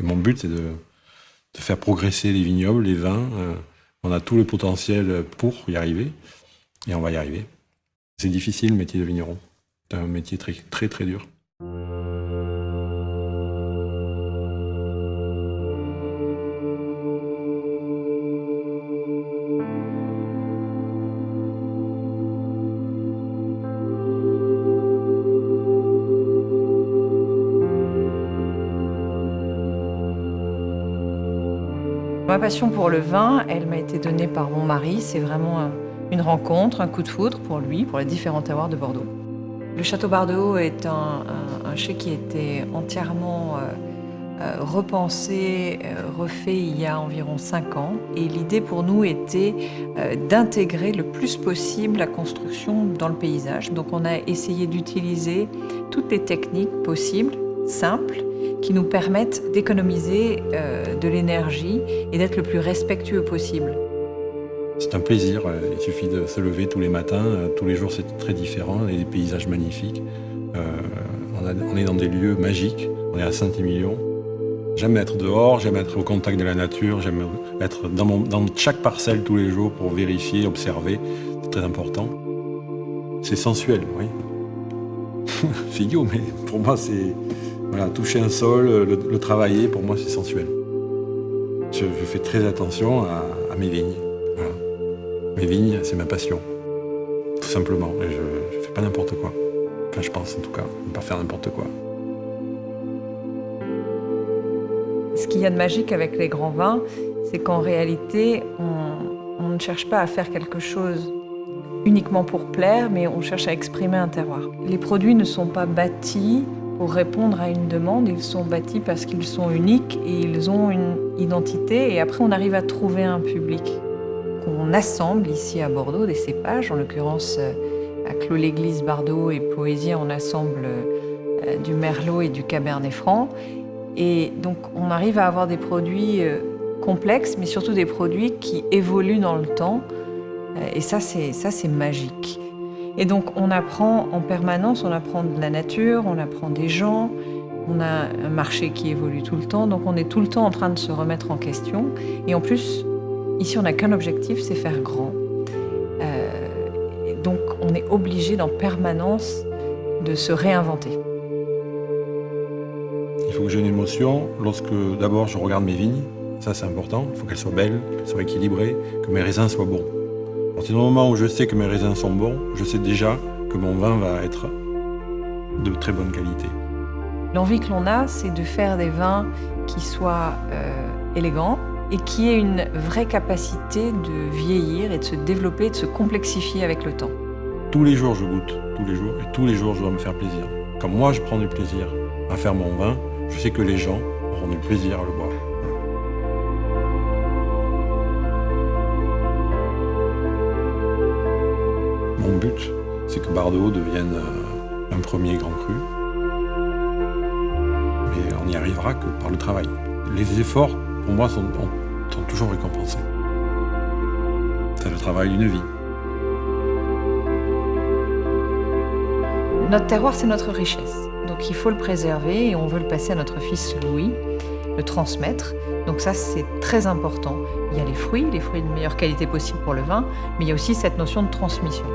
Et mon but, c'est de faire progresser les vignobles, les vins. On a tout le potentiel pour y arriver, et on va y arriver. C'est difficile, le métier de vigneron. C'est un métier très, très, très dur. Ma passion pour le vin, elle m'a été donnée par mon mari. C'est vraiment une rencontre, un coup de foudre pour lui, pour les différents terroirs de Bordeaux. Le château Bardot est un chai qui a été entièrement repensé, refait il y a environ 5 ans. Et l'idée pour nous était d'intégrer le plus possible la construction dans le paysage. Donc on a essayé d'utiliser toutes les techniques possibles, simples, qui nous permettent d'économiser de l'énergie et d'être le plus respectueux possible. C'est un plaisir, il suffit de se lever tous les matins, tous les jours c'est très différent, il y a des paysages magnifiques. On est dans des lieux magiques, on est à Saint-Émilion. J'aime être dehors, j'aime être au contact de la nature, j'aime être dans chaque parcelle tous les jours pour vérifier, observer, c'est très important. C'est sensuel, oui. C'est idiot, mais pour moi c'est... Voilà, toucher un sol, le travailler, pour moi c'est sensuel. Je fais très attention à mes vignes. Voilà. Mes vignes, c'est ma passion, tout simplement. Et je ne fais pas n'importe quoi. Enfin, je pense en tout cas, ne pas faire n'importe quoi. Ce qu'il y a de magique avec les grands vins, c'est qu'en réalité, on ne cherche pas à faire quelque chose uniquement pour plaire, mais on cherche à exprimer un terroir. Les produits ne sont pas bâtis pour répondre à une demande, ils sont bâtis parce qu'ils sont uniques et ils ont une identité, et après on arrive à trouver un public. On assemble ici à Bordeaux des cépages, en l'occurrence à Clos-l'Église, Bardot et Poésie, on assemble du Merlot et du Cabernet Franc. Et donc on arrive à avoir des produits complexes, mais surtout des produits qui évoluent dans le temps. Et ça c'est magique. Et donc on apprend en permanence, on apprend de la nature, on apprend des gens, on a un marché qui évolue tout le temps, donc on est tout le temps en train de se remettre en question. Et en plus, ici on n'a qu'un objectif, c'est faire grand. Donc on est obligé en permanence de se réinventer. Il faut que j'ai une émotion lorsque d'abord je regarde mes vignes, ça c'est important, il faut qu'elles soient belles, qu'elles soient équilibrées, que mes raisins soient bons. À partir du moment où je sais que mes raisins sont bons, je sais déjà que mon vin va être de très bonne qualité. L'envie que l'on a, c'est de faire des vins qui soient élégants et qui aient une vraie capacité de vieillir et de se développer, et de se complexifier avec le temps. Tous les jours je goûte, tous les jours, et tous les jours je dois me faire plaisir. Quand moi je prends du plaisir à faire mon vin, je sais que les gens auront du plaisir à le boire. Mon but, c'est que Bardot devienne un premier grand cru. Mais on n'y arrivera que par le travail. Les efforts, pour moi, sont toujours récompensés. C'est le travail d'une vie. Notre terroir, c'est notre richesse. Donc il faut le préserver et on veut le passer à notre fils Louis, le transmettre. Donc ça, c'est très important. Il y a les fruits de meilleure qualité possible pour le vin, mais il y a aussi cette notion de transmission.